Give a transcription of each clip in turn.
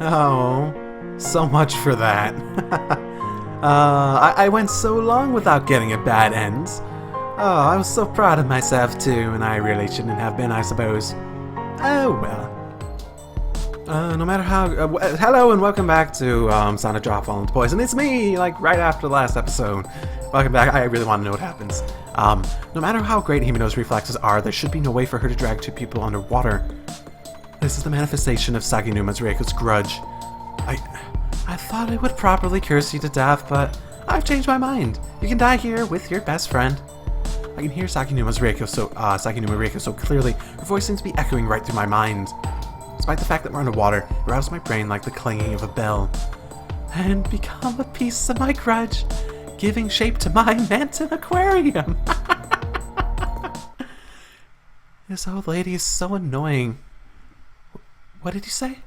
Oh, so much for that. I went so long without getting a bad end. Oh, I was so proud of myself too, and I really shouldn't have been, I suppose. Oh well. No matter how... hello and welcome back to Sonic Drop Fallen to Poison. It's me, like, right after the last episode. Welcome back. I really want to know what happens. No matter how great Himeno's reflexes are, there should be no way for her to drag two people underwater. This is the manifestation of Saginuma's Reiko's grudge. I thought I would properly curse you to death, but I've changed my mind. You can die here with your best friend. I can hear Saginuma Reiko so clearly. Her voice seems to be echoing right through my mind. Despite the fact that we're underwater, it rouses my brain like the clanging of a bell. And become a piece of my grudge, giving shape to my Manton aquarium. This old lady is so annoying. What did you say?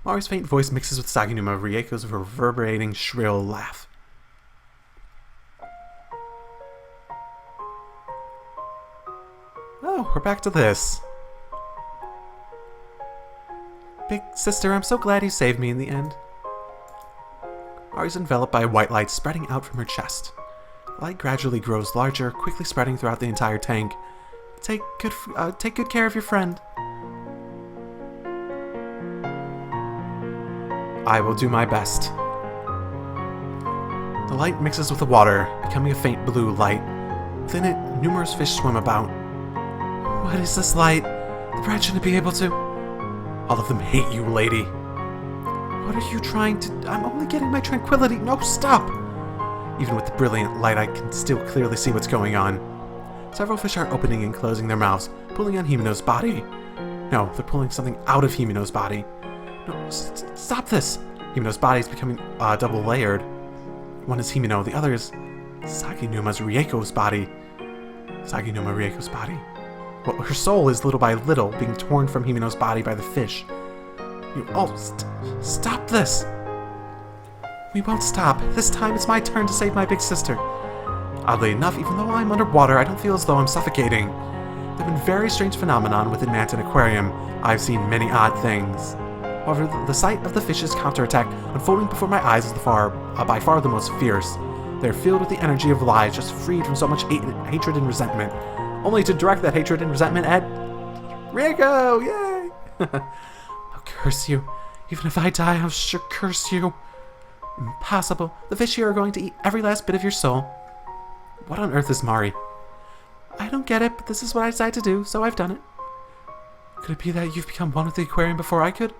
Mari's faint voice mixes with Saginuma Reiko's reverberating, shrill laugh. Oh, we're back to this. Big sister, I'm so glad you saved me in the end. Mari's enveloped by a white light spreading out from her chest. The light gradually grows larger, quickly spreading throughout the entire tank. Take good care of your friend. I will do my best. The light mixes with the water, becoming a faint blue light. Within it, numerous fish swim about. What is this light? The brat shouldn't be able to... All of them hate you, lady. What are you trying to... I'm only getting my tranquility. No, stop! Even with the brilliant light, I can still clearly see what's going on. Several fish are opening and closing their mouths, pulling on Himeno's body. No, they're pulling something out of Himeno's body. No, stop this! Himeno's body is becoming double-layered. One is Himeno, the other is Saginuma's Reiko's body. Saginuma Reiko's body. Well, her soul is little by little being torn from Himeno's body by the fish. Stop this! We won't stop. This time it's my turn to save my big sister. Oddly enough, even though I'm underwater, I don't feel as though I'm suffocating. There have been very strange phenomenon within Manton Aquarium. I've seen many odd things. However, the sight of the fish's counterattack unfolding before my eyes is by far the most fierce. They are filled with the energy of lies, just freed from so much hatred and resentment. Only to direct that hatred and resentment at... Reiko! Yay! I'll curse you. Even if I die, I'll sure curse you. Impossible. The fish here are going to eat every last bit of your soul. What on earth is Mari? I don't get it, but this is what I decided to do, so I've done it. Could it be that you've become one with the aquarium before I could?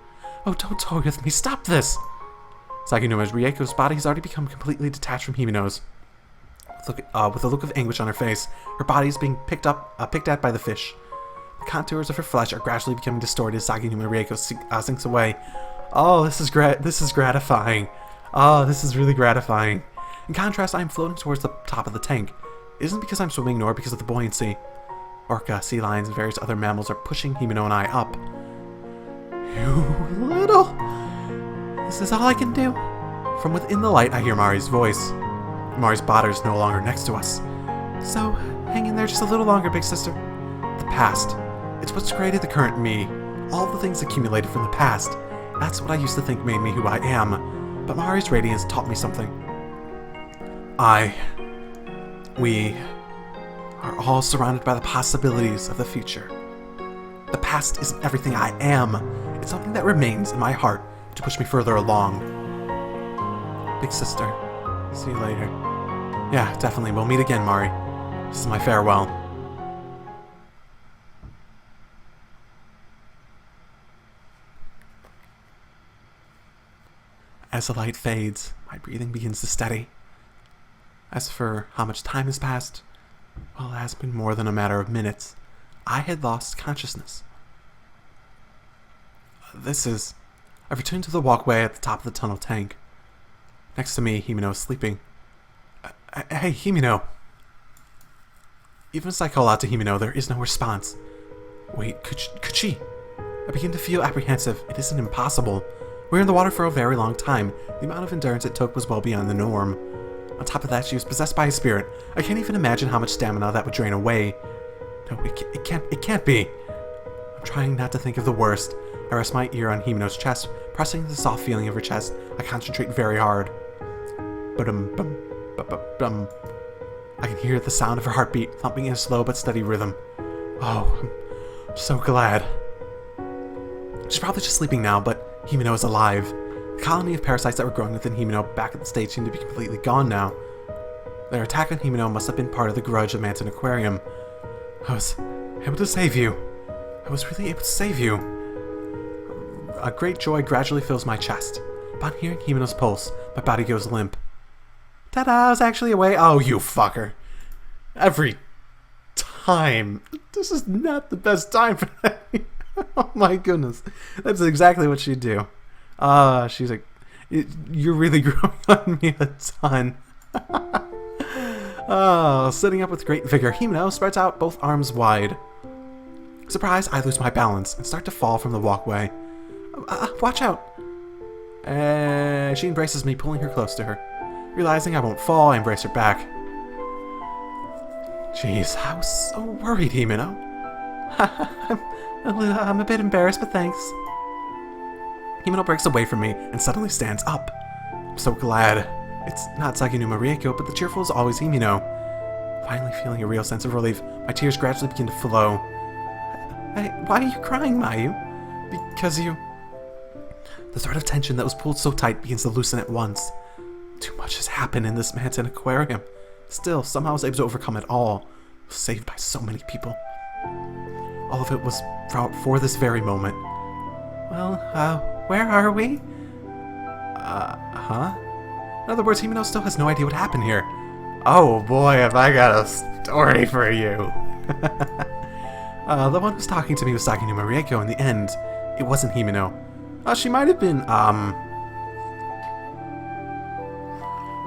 Oh, don't toy with me. Stop this! Saginuma's Reiko's body has already become completely detached from Himeno's. With a look of anguish on her face, her body is being picked at by the fish. The contours of her flesh are gradually becoming distorted as Saginuma Reiko sinks away. Oh, this is gratifying. Oh, this is really gratifying. In contrast, I am floating towards the top of the tank. It isn't because I'm swimming, nor because of the buoyancy. Orca, sea lions, and various other mammals are pushing Himeno and I up. You little... This is all I can do. From within the light, I hear Mari's voice. Mari's body is no longer next to us. So, hang in there just a little longer, big sister. The past. It's what's created the current me. All the things accumulated from the past. That's what I used to think made me who I am. But Mari's radiance taught me something. We are all surrounded by the possibilities of the future. The past isn't everything I am. It's something that remains in my heart to push me further along. Big sister, see you later. Yeah, definitely. We'll meet again, Mari. This is my farewell. As the light fades, my breathing begins to steady. As for how much time has passed, well, it has been more than a matter of minutes. I had lost consciousness. I've returned to the walkway at the top of the tunnel tank. Next to me, Himeno is sleeping. Hey, Himeno! Even as I call out to Himeno, there is no response. Wait, could she? I begin to feel apprehensive. It isn't impossible. We were in the water for a very long time. The amount of endurance it took was well beyond the norm. On top of that, she was possessed by a spirit. I can't even imagine how much stamina that would drain away. No, it can't be. I'm trying not to think of the worst. I rest my ear on Himeno's chest, pressing the soft feeling of her chest. I concentrate very hard. Ba-dum-bum, ba-ba-bum. I can hear the sound of her heartbeat, thumping in a slow but steady rhythm. Oh, I'm so glad. She's probably just sleeping now, but Himeno is alive. The colony of parasites that were growing within Himeno back at the stage seemed to be completely gone now. Their attack on Himeno must have been part of the grudge of Manton Aquarium. I was able to save you. I was really able to save you. A great joy gradually fills my chest. Upon hearing Himeno's pulse, my body goes limp. Ta-da, I was actually away. Oh, you fucker. Every time. This is not the best time for that. Oh my goodness. That's exactly what she'd do. She's like, you're really growing on me a ton. Sitting up with great vigor, Himeno spreads out both arms wide. Surprised, I lose my balance and start to fall from the walkway. Watch out! She embraces me, pulling her close to her. Realizing I won't fall, I embrace her back. Jeez, I was so worried, Himeno. I'm a bit embarrassed, but thanks. Himeno breaks away from me and suddenly stands up. I'm so glad. It's not Saginuma Rieko, but the cheerful as always Himeno. Finally feeling a real sense of relief, my tears gradually begin to flow. Why are you crying, Mayu? Because you... The thread of tension that was pulled so tight begins to loosen at once. Too much has happened in this Manton Aquarium. Still, somehow I was able to overcome it all. Saved by so many people. All of it was for this very moment. Well, where are we? Huh? In other words, Himeno still has no idea what happened here. Oh boy, have I got a story for you. The one who's talking to me was Saginuma Rieko in the end. It wasn't Himeno. She might have been,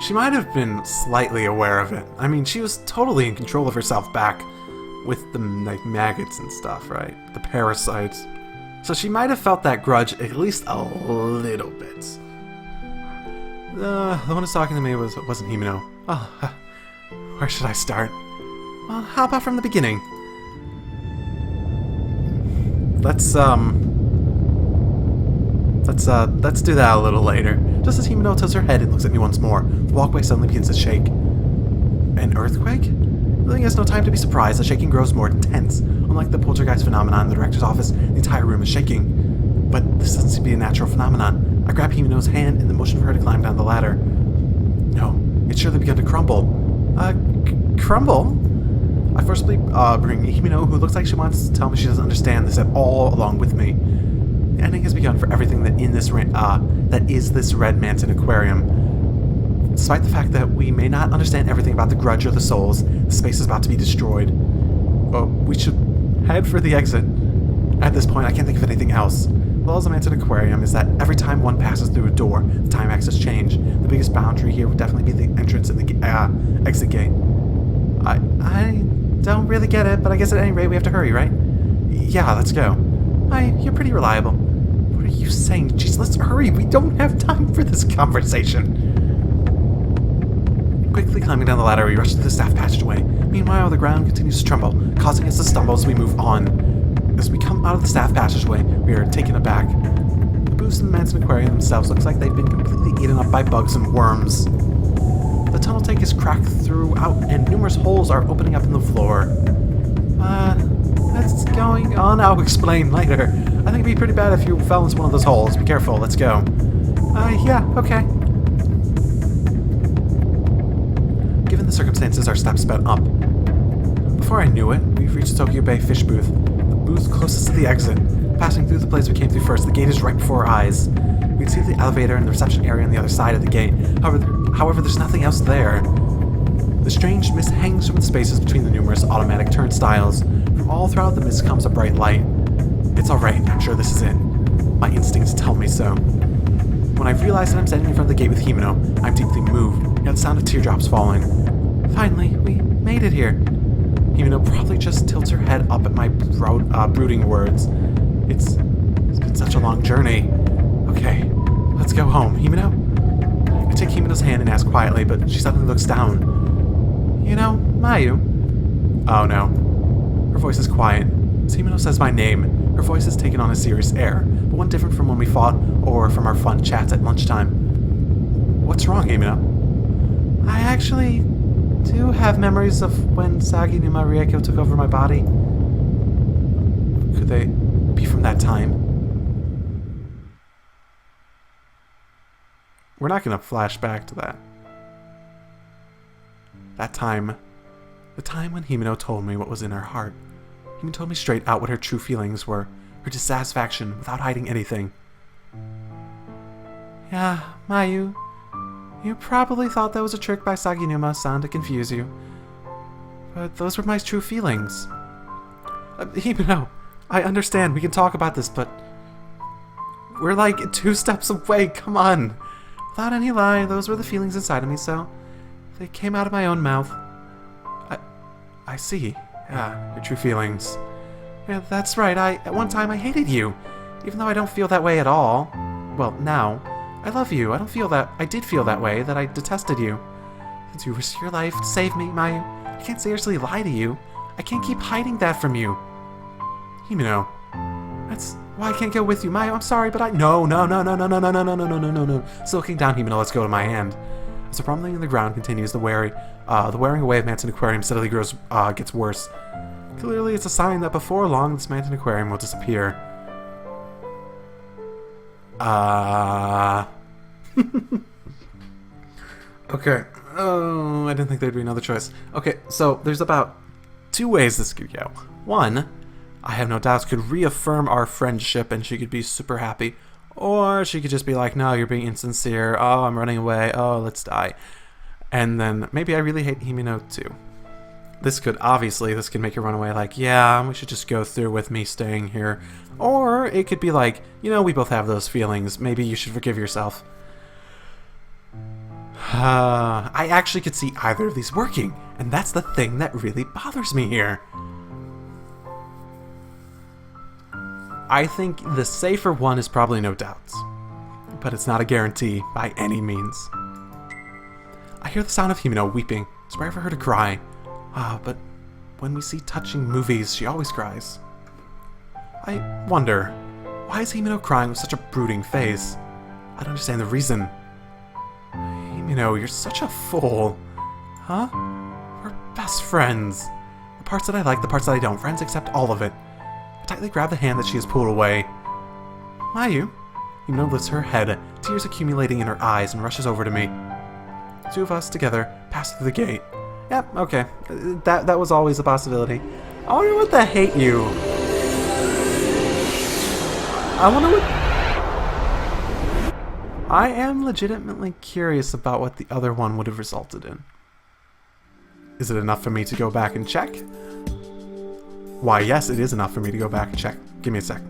She might have been slightly aware of it. I mean, she was totally in control of herself back with the, like, maggots and stuff, right? The parasites. So she might have felt that grudge at least a little bit. The one who's talking to me wasn't Himeno. Oh, where should I start? Well, how about from the beginning? Let's do that a little later. Just as Himeno tilts her head and looks at me once more, the walkway suddenly begins to shake. An earthquake? Lily has no time to be surprised. The shaking grows more intense. Unlike the poltergeist phenomenon in the director's office, the entire room is shaking. But this doesn't seem to be a natural phenomenon. I grab Himeno's hand in the motion for her to climb down the ladder. No, it's surely begun to crumble. Crumble? I forcibly bring Himeno, who looks like she wants to tell me she doesn't understand this at all, along with me. The ending has begun for everything that is this Red Manton Aquarium. Despite the fact that we may not understand everything about the grudge or the souls, the space is about to be destroyed. Well, we should head for the exit. At this point, I can't think of anything else. The laws of Manton Aquarium is that every time one passes through a door, the time axis change. The biggest boundary here would definitely be the entrance and the exit gate. I don't really get it, but I guess at any rate we have to hurry, right? Yeah, let's go. You're pretty reliable. What are you saying? Jeez, let's hurry. We don't have time for this conversation. Quickly climbing down the ladder, we rush to the staff passageway. Meanwhile, the ground continues to tremble, causing us to stumble as we move on. As we come out of the staff passageway, we are taken aback. The booths in the Manton Aquarium themselves looks like they've been completely eaten up by bugs and worms. The tunnel tank is cracked throughout, and numerous holes are opening up in the floor. What's going on? I'll explain later. I think it'd be pretty bad if you fell into one of those holes. Be careful, let's go. Yeah, okay. Given the circumstances, our steps sped up. Before I knew it, we've reached Tokyo Bay Fish Booth, the booth closest to the exit. Passing through the place we came through first, the gate is right before our eyes. We can see the elevator and the reception area on the other side of the gate. However, there's nothing else there. The strange mist hangs from the spaces between the numerous automatic turnstiles. From all throughout the mist comes a bright light. It's alright, I'm sure this is it. My instincts tell me so. When I realize that I'm standing in front of the gate with Himeno, I'm deeply moved. I hear the sound of teardrops falling. Finally, we made it here. Himeno probably just tilts her head up at my brooding words. It's been such a long journey. Okay, let's go home. Himeno? I take Himeno's hand and ask quietly, but she suddenly looks down. You know, Mayu? Oh no. Her voice is quiet. Himeno says my name. Her voice has taken on a serious air, but one different from when we fought or from our fun chats at lunchtime. What's wrong, Himeno? I actually do have memories of when Saginuma Rieko took over my body. Could they be from that time? We're not going to flash back to that. That time. The time when Himeno told me what was in her heart. Himeno told me straight out what her true feelings were. Her dissatisfaction without hiding anything. Yeah, Mayu. You probably thought that was a trick by Saginuma-san to confuse you. But those were my true feelings. Himeno, I understand. We can talk about this, but... we're like 2 steps away. Come on. Without any lie, those were the feelings inside of me, so... they came out of my own mouth. I see. Yeah, your true feelings. Yeah, that's right. At one time I hated you. Even though I don't feel that way at all. Well, now. I love you. I did feel that way, that I detested you. Since you risked your life to save me, Mayu, I can't seriously lie to you. I can't keep hiding that from you. Himeno. That's why I can't go with you, Mayu. I'm sorry, but I... No. Still looking down, Himeno, let's go to my hand. As the rumbling in the ground continues, the wearing away of Manton Aquarium steadily gets worse. Clearly, it's a sign that before long, this Manton Aquarium will disappear. Okay. Oh, I didn't think there'd be another choice. Okay, so there's about 2 ways this could go. One, I have no doubts could reaffirm our friendship and she could be super happy. Or she could just be like, no, you're being insincere. Oh, I'm running away. Oh, let's die. And then maybe I really hate Himeno too. This could make her run away like, yeah, we should just go through with me staying here. Or it could be like, we both have those feelings. Maybe you should forgive yourself. I actually could see either of these working. And that's the thing that really bothers me here. I think the safer one is probably no doubts. But it's not a guarantee by any means. I hear the sound of Himeno weeping. It's rare for her to cry. But when we see touching movies, she always cries. I wonder, why is Himeno crying with such a brooding face? I don't understand the reason. Himeno, you're such a fool. Huh? We're best friends. The parts that I like, the parts that I don't. Friends accept all of it. I tightly grab the hand that she has pulled away. Mayu? Himeno lifts her head, tears accumulating in her eyes, and rushes over to me. The 2 of us together pass through the gate. Yep, okay. That was always a possibility. I wonder what the hate you. I am legitimately curious about what the other one would have resulted in. Is it enough for me to go back and check? Why, yes, it is enough for me to go back and check. Give me a sec.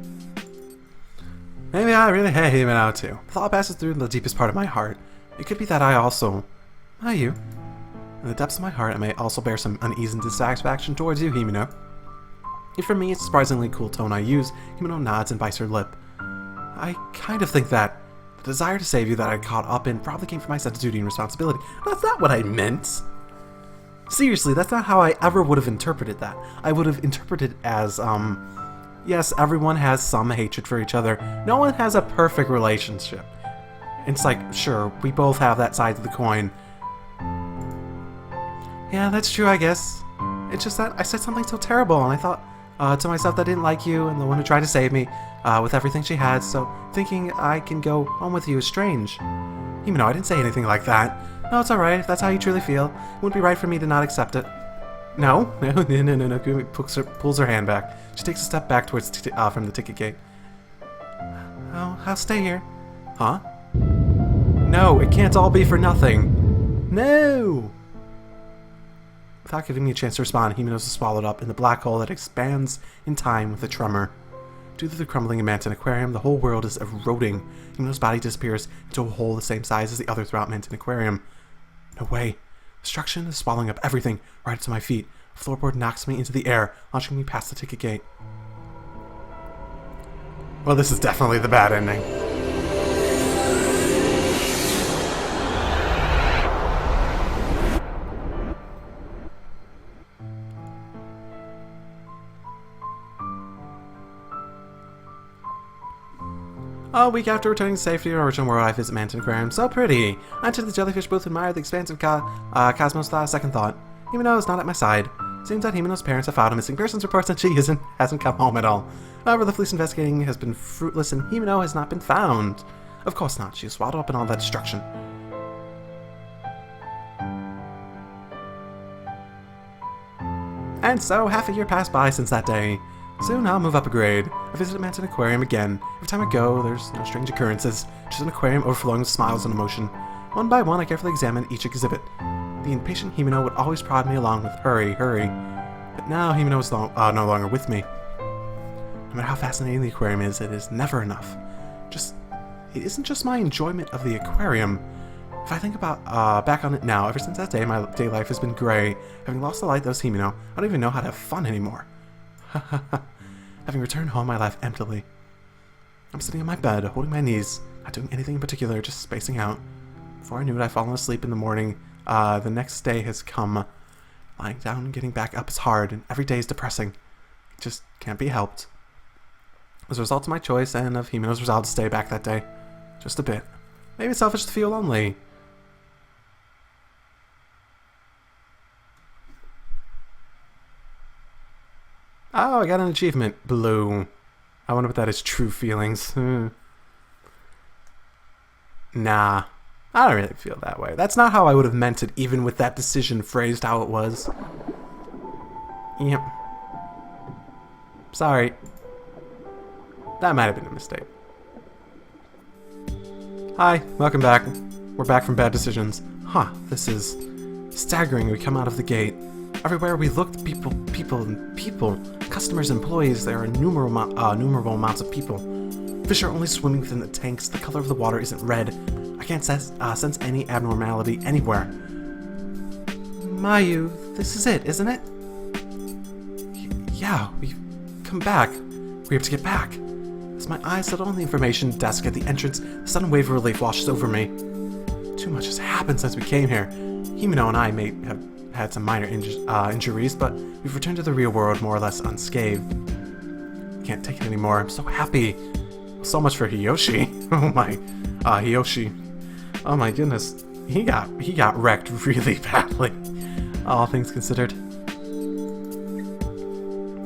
Maybe I really hate him out too. The thought passes through the deepest part of my heart. It could be that I also... Mayu. In the depths of my heart, I may also bear some unease and dissatisfaction towards you, Himeno. If for me it's a surprisingly cool tone I use, Himeno nods and bites her lip. I kind of think that the desire to save you that I caught up in probably came from my sense of duty and responsibility. That's not what I meant! Seriously, that's not how I ever would have interpreted that. I would have interpreted it as, yes, everyone has some hatred for each other. No one has a perfect relationship. It's like, sure, we both have that side of the coin. Yeah, that's true, I guess. It's just that I said something so terrible, and I thought to myself that I didn't like you and the one who tried to save me with everything she had, so thinking I can go home with you is strange. Even though I didn't say anything like that. No, it's alright, if that's how you truly feel. It wouldn't be right for me to not accept it. No. Kumi pulls her hand back. She takes a step back towards from the ticket gate. I'll stay here. Huh? No, it can't all be for nothing. No! Without giving me a chance to respond, Himeno's is swallowed up in the black hole that expands in time with a tremor. Due to the crumbling of Manton Aquarium, the whole world is eroding. Himeno's body disappears into a hole the same size as the other throughout Manton Aquarium. No way. Destruction is swallowing up everything right up to my feet. A floorboard knocks me into the air, launching me past the ticket gate. Well, this is definitely the bad ending. A week after returning to safety in our original world, I visit Manton Aquarium. So pretty! I entered the jellyfish booth and admired the expansive cosmos without a second thought. Himeno is not at my side. Seems that Himeno's parents have filed a missing persons report and she hasn't come home at all. However, the police investigating has been fruitless and Himeno has not been found. Of course not, she was swallowed up in all that destruction. And so, half a year passed by since that day. Soon I'll move up a grade. I visited Manton Aquarium again. Every time I go, there's no strange occurrences, just an aquarium overflowing with smiles and emotion. One by one, I carefully examined each exhibit. The impatient Himeno would always prod me along with hurry, hurry. But now Himeno is no longer with me. No matter how fascinating the aquarium is, it is never enough. It isn't just my enjoyment of the aquarium. If I think about back on it now, ever since that day, my day life has been gray. Having lost the light that was Himeno, I don't even know how to have fun anymore. Having returned home, I laugh emptily. I'm sitting on my bed, holding my knees, not doing anything in particular, just spacing out. Before I knew it, I'd fallen asleep in the morning. The next day has come. Lying down and getting back up is hard, and every day is depressing. It just can't be helped. As a result of my choice and of Himeno's resolve to stay back that day. Just a bit. Maybe it's selfish to feel lonely. Oh, I got an achievement. Blue. I wonder what that is. True feelings. Nah. I don't really feel that way. That's not how I would have meant it, even with that decision phrased how it was. Yep. Sorry. That might have been a mistake. Hi, welcome back. We're back from bad decisions. Huh, this is staggering. We come out of the gate. Everywhere we looked, people. Customers, employees, there are innumerable amounts of people. Fish are only swimming within the tanks. The color of the water isn't red. I can't sense any abnormality anywhere. Mayu, this is it, isn't it? Yeah, we've come back. We have to get back. As my eyes settle on the information desk at the entrance, a sudden wave of relief washes over me. Too much has happened since we came here. Himeno and I may have had some minor injuries, but we've returned to the real world more or less unscathed. I can't take it anymore. I'm so happy. So much for Hiyoshi. Oh my, Hiyoshi. Oh my goodness. He got wrecked really badly. All things considered.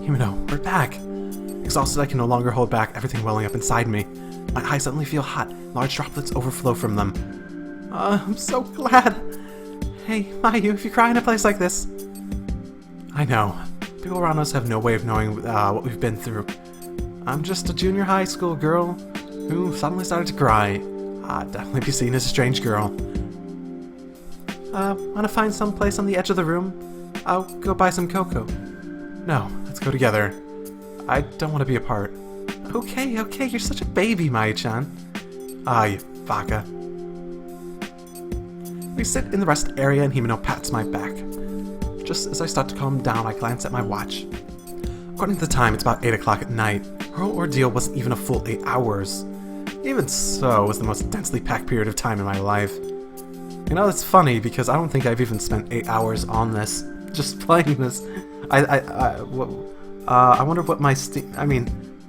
Himeno, we're back. Exhausted, I can no longer hold back everything welling up inside me. My eyes suddenly feel hot. Large droplets overflow from them. I'm so glad. Hey, Mayu, if you cry in a place like this. I know. People around us have no way of knowing what we've been through. I'm just a junior high school girl who suddenly started to cry. I'd definitely be seen as a strange girl. Wanna find some place on the edge of the room? I'll go buy some cocoa. No, let's go together. I don't want to be apart. Okay, you're such a baby, Mayu-chan. You baka. We sit in the rest area and Himeno pats my back. Just as I start to calm down, I glance at my watch. According to the time, it's about 8 o'clock at night. Her whole ordeal wasn't even a full 8 hours. Even so, it was the most densely packed period of time in my life. You know, it's funny because I don't think I've even spent 8 hours on this, just playing this. I wonder what my Steam...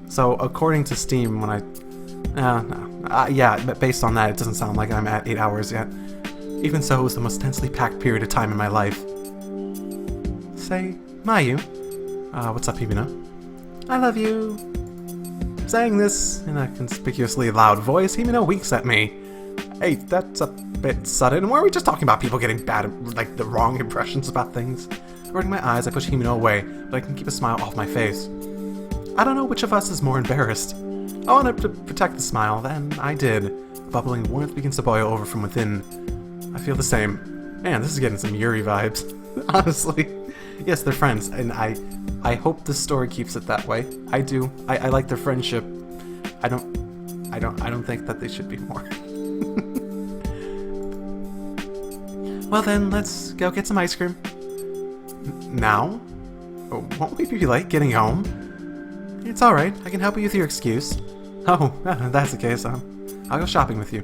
so according to Steam, when yeah, but based on that, it doesn't sound like I'm at 8 hours yet. Even so, it was the most densely packed period of time in my life. Say, Mayu. What's up, Himeno? I love you. Saying this in a conspicuously loud voice, Himeno winks at me. Hey, that's a bit sudden. Why are we just talking about people getting bad, like the wrong impressions about things? Averting my eyes, I push Himeno away, but I can keep a smile off my face. I don't know which of us is more embarrassed. I wanted to protect the smile, then I did. The bubbling warmth begins to boil over from within. I feel the same. Man, this is getting some Yuri vibes. Honestly. Yes, they're friends, and I hope this story keeps it that way. I do. I like their friendship. I don't think that they should be more. Well then, let's go get some ice cream. Now? Won't we be late getting home? It's alright, I can help you with your excuse. Oh, that's the case, I'll go shopping with you.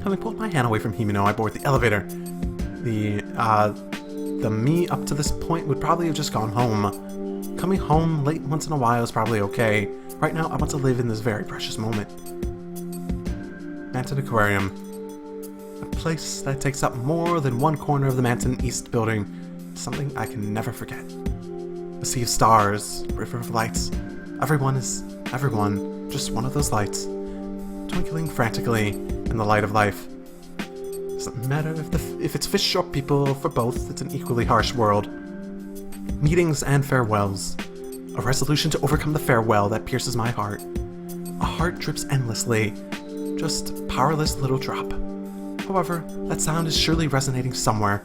Having pulled my hand away from Himeno, I board the elevator. The the me up to this point would probably have just gone home. Coming home late once in a while is probably okay. Right now, I want to live in this very precious moment. Manton Aquarium. A place that takes up more than one corner of the Manton East building. Something I can never forget. A sea of stars, a river of lights. Everyone is everyone, just one of those lights, twinkling frantically in the light of life. Doesn't matter if it's fish or people, for both, it's an equally harsh world. Meetings and farewells. A resolution to overcome the farewell that pierces my heart. A heart drips endlessly, just a powerless little drop. However, that sound is surely resonating somewhere.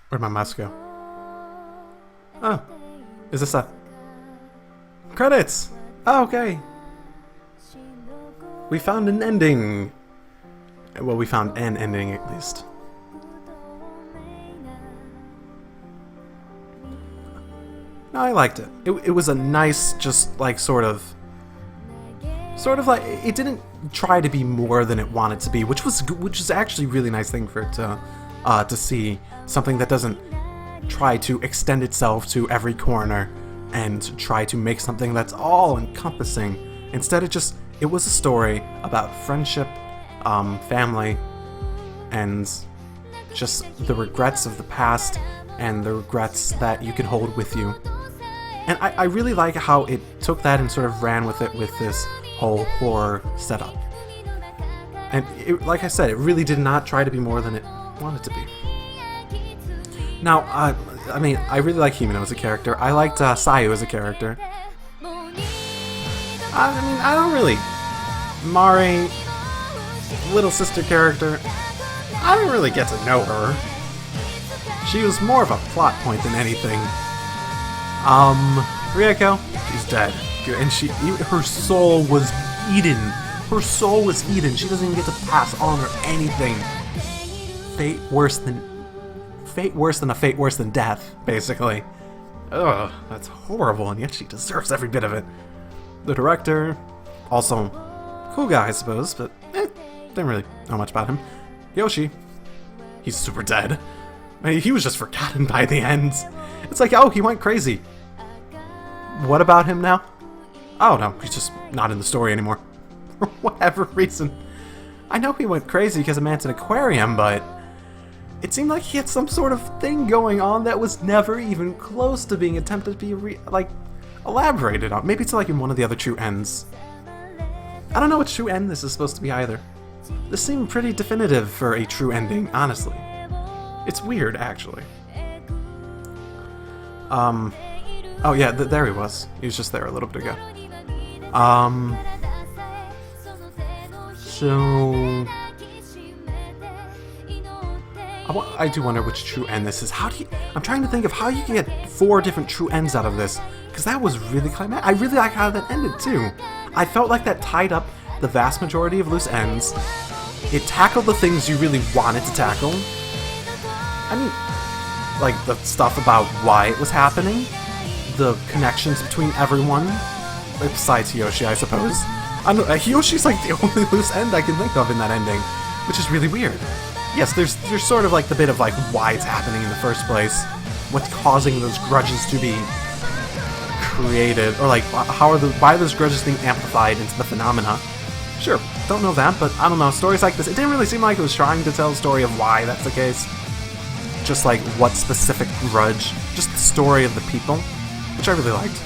Where'd my mouse go? Oh, is this a... Credits! Oh, okay. We found an ending. Well, we found an ending at least. No, I liked it. It was a nice, just like sort of like, it didn't try to be more than it wanted to be, which is actually a really nice thing for it to see. Something that doesn't try to extend itself to every corner and try to make something that's all encompassing. Instead, it was a story about friendship, family, and just the regrets of the past and the regrets that you can hold with you. And I really like how it took that and sort of ran with it with this whole horror setup. And like I said, it really did not try to be more than it wanted to be. Now, I mean, I really like Himeno as a character. I liked Sayu as a character. I mean, I don't really... Mari, little sister character, I didn't really get to know her. She was more of a plot point than anything. Ryeko, she's dead. And her soul was eaten. Her soul was eaten. She doesn't even get to pass on or anything. Fate worse than a fate worse than death, basically. Ugh, that's horrible, and yet she deserves every bit of it. The director, also cool guy, I suppose, but didn't really know much about him. Yoshi, he's super dead. I mean, he was just forgotten by the end. It's like, oh, he went crazy. What about him now? Oh no, he's just not in the story anymore. For whatever reason. I know he went crazy because of Manton Aquarium, but it seemed like he had some sort of thing going on that was never even close to being attempted to be, elaborated on. Maybe it's like in one of the other true ends. I don't know what true end this is supposed to be either. This seemed pretty definitive for a true ending, honestly. It's weird, actually. Oh yeah, there he was. He was just there a little bit ago. So... I do wonder which true end this is. I'm trying to think of how you can get 4 different true ends out of this, because that was really climactic. I really like how that ended, too. I felt like that tied up the vast majority of loose ends. It tackled the things you really wanted to tackle. I mean, like the stuff about why it was happening, the connections between everyone, besides Hiyoshi, I suppose. I don't know, Hiyoshi's like the only loose end I can think of in that ending, which is really weird. Yes, there's sort of like the bit of like why it's happening in the first place, what's causing those grudges to be created, or like why are those grudges being amplified into the phenomena. Sure, don't know that, but I don't know, stories like this, it didn't really seem like it was trying to tell a story of why that's the case. Just like what specific grudge, just the story of the people, which I really liked.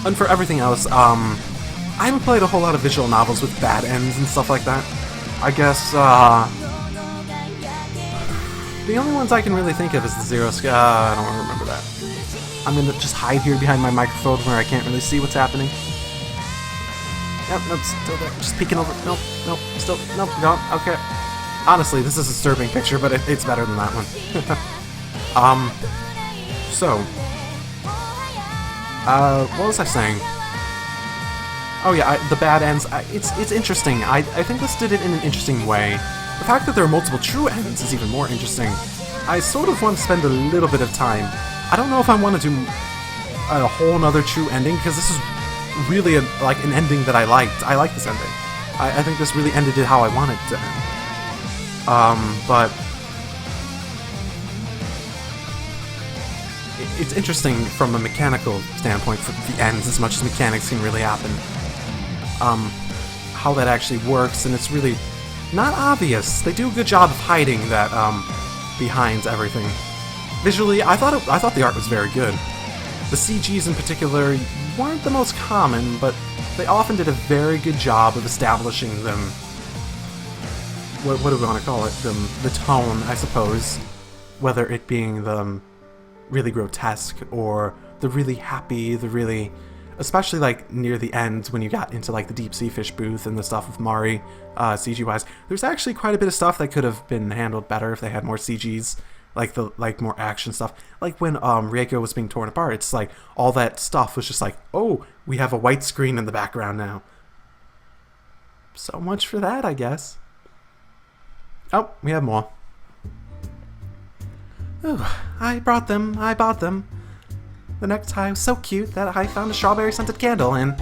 And for everything else, I haven't played a whole lot of visual novels with bad ends and stuff like that. I guess, the only ones I can really think of is the Zero Sky. I don't remember that. I'm gonna just hide here behind my microphone where I can't really see what's happening. Yep, nope, still there. Just peeking over. Nope, still, nope, gone. Okay. Honestly, this is a disturbing picture, but it's better than that one. So. What was I saying? Oh yeah, the bad ends. It's interesting. I think this did it in an interesting way. The fact that there are multiple true ends is even more interesting. I sort of want to spend a little bit of time. I don't know if I want to do a whole nother true ending, because this is really like an ending that I liked. I like this ending. I think this really ended it how I wanted it to end. But it's interesting from a mechanical standpoint for the ends, as much as mechanics can really happen. How that actually works, and it's really not obvious. They do a good job of hiding that behind everything. Visually, I thought the art was very good. The CGs in particular weren't the most common, but they often did a very good job of establishing them. What do we want to call it? The tone, I suppose. Whether it being the really grotesque or the really happy, the really... Especially like near the end when you got into like the deep sea fish booth and the stuff with Mari, CG-wise. There's actually quite a bit of stuff that could have been handled better if they had more CGs. Like more action stuff. Like when Rieko was being torn apart, it's like all that stuff was just like, oh, we have a white screen in the background now. So much for that, I guess. Oh, we have more. Ooh, I bought them. The necktie was so cute that I found a strawberry-scented candle, and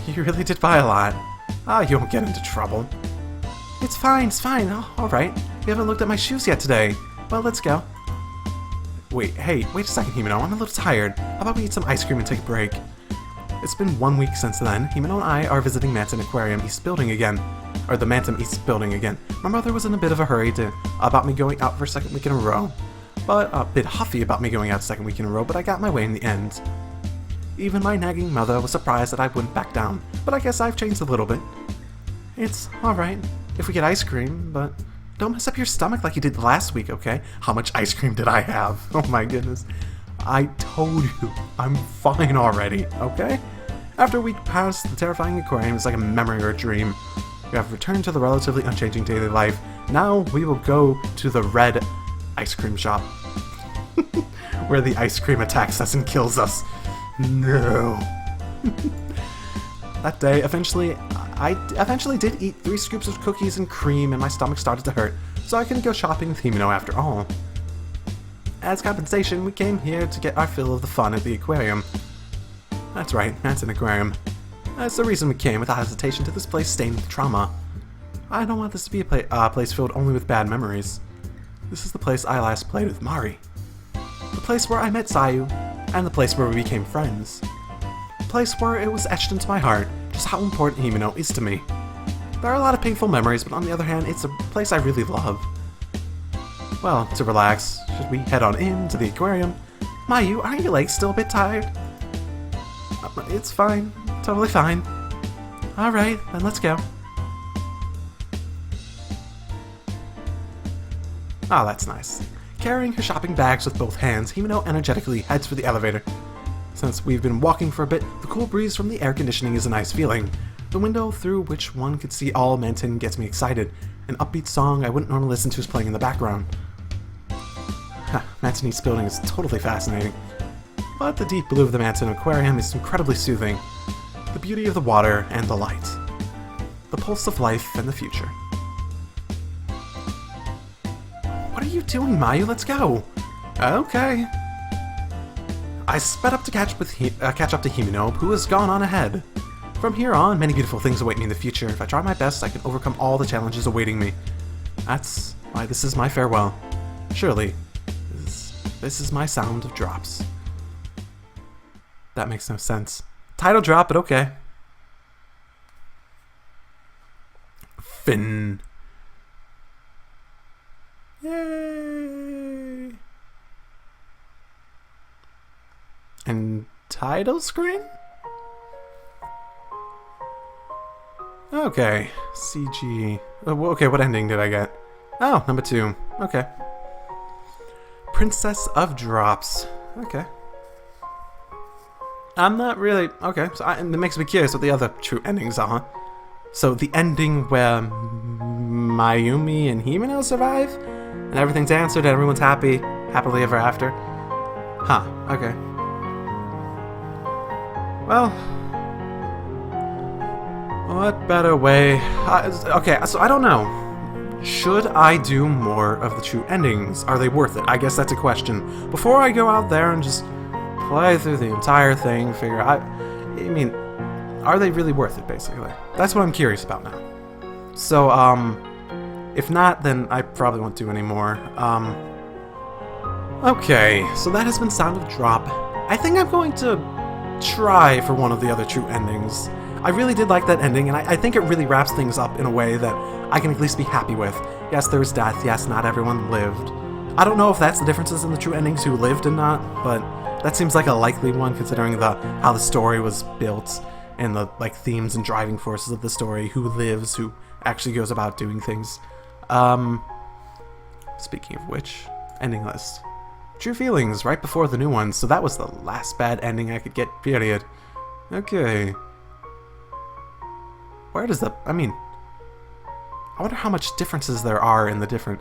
you really did buy a lot. You won't get into trouble. It's fine. Oh, alright. You haven't looked at my shoes yet today. Well, let's go. Wait a second, Himeno. I'm a little tired. How about we eat some ice cream and take a break? It's been 1 week since then. Himeno and I are visiting Manton Aquarium East Building again. Or the Manton East Building again. My mother was in a bit of a hurry about me going out for a second week in a row. But a bit huffy about me going out a second week in a row, but I got my way in the end. Even my nagging mother was surprised that I wouldn't back down, but I guess I've changed a little bit. It's alright if we get ice cream, but don't mess up your stomach like you did last week, okay? How much ice cream did I have? Oh my goodness. I told you, I'm fine already, okay? After a week passed, the terrifying aquarium is like a memory or a dream. We have returned to the relatively unchanging daily life. Now we will go to the red ice cream shop. Where the ice cream attacks us and kills us. No. That day, I eventually did eat 3 scoops of cookies and cream, and my stomach started to hurt, so I couldn't go shopping with Himeno after all. As compensation, we came here to get our fill of the fun at the aquarium. That's right, that's an aquarium. That's the reason we came without hesitation to this place stained with trauma. I don't want this to be a place filled only with bad memories. This is the place I last played with Mari. The place where I met Sayu, and the place where we became friends. The place where it was etched into my heart just how important Himeno is to me. There are a lot of painful memories, but on the other hand, it's a place I really love. Well, to relax, should we head on in to the aquarium? Mayu, aren't your legs still a bit tired? It's fine. Totally fine. Alright, then let's go. Oh, that's nice. Carrying her shopping bags with both hands, Himeno energetically heads for the elevator. Since we've been walking for a bit, the cool breeze from the air conditioning is a nice feeling. The window through which one could see all Manton gets me excited. An upbeat song I wouldn't normally listen to is playing in the background. Manton East Building is totally fascinating. But the deep blue of the Manton Aquarium is incredibly soothing. The beauty of the water and the light. The pulse of life and the future. What are you doing, Mayu? Let's go! Okay. I sped up to catch up to Himeno, who has gone on ahead. From here on, many beautiful things await me in the future. If I try my best, I can overcome all the challenges awaiting me. That's why this is my farewell. Surely, this is my sound of drops. That makes no sense. Title drop, but okay. Finn. Yay! And title screen? Okay, CG. Okay, what ending did I get? Oh, number 2. Okay. Princess of Drops. Okay. I'm not really... Okay, so it makes me curious what the other true endings are. So the ending where Mayumi and Himeno survive? And everything's answered and everyone's happy. Happily ever after? Huh, okay. Well... what better way... okay, so I don't know. Should I do more of the true endings? Are they worth it? I guess that's a question. Before I go out there and just play through the entire thing, figure out... I mean, are they really worth it, basically? That's what I'm curious about now. So, if not, then I probably won't do any more. Okay, so that has been Sound of Drop. I think I'm going to try for one of the other true endings. I really did like that ending, and I think it really wraps things up in a way that I can at least be happy with. Yes, there was death. Yes, not everyone lived. I don't know if that's the differences in the true endings, who lived and not, but that seems like a likely one considering how the story was built and the themes and driving forces of the story. Who lives, who actually goes about doing things. Speaking of which, ending list. True feelings right before the new ones, so that was the last bad ending I could get, period. Okay. Where does I wonder how much differences there are in the different,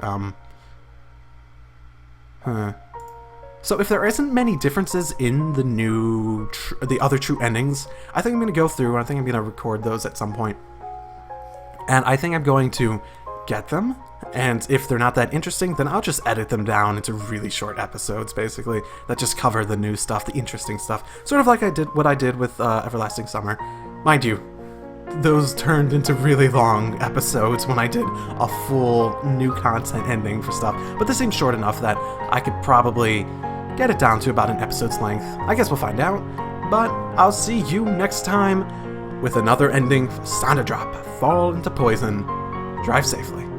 So if there isn't many differences in the new, the other true endings, I think I'm going to go through and I think I'm going to record those at some point. And I think I'm going to get them, and if they're not that interesting, then I'll just edit them down into really short episodes, basically, that just cover the new stuff, the interesting stuff. Sort of like what I did with Everlasting Summer. Mind you, those turned into really long episodes when I did a full new content ending for stuff, but this seems short enough that I could probably get it down to about an episode's length. I guess we'll find out, but I'll see you next time with another ending for Sound of Drop, Fall into Poison. Drive safely.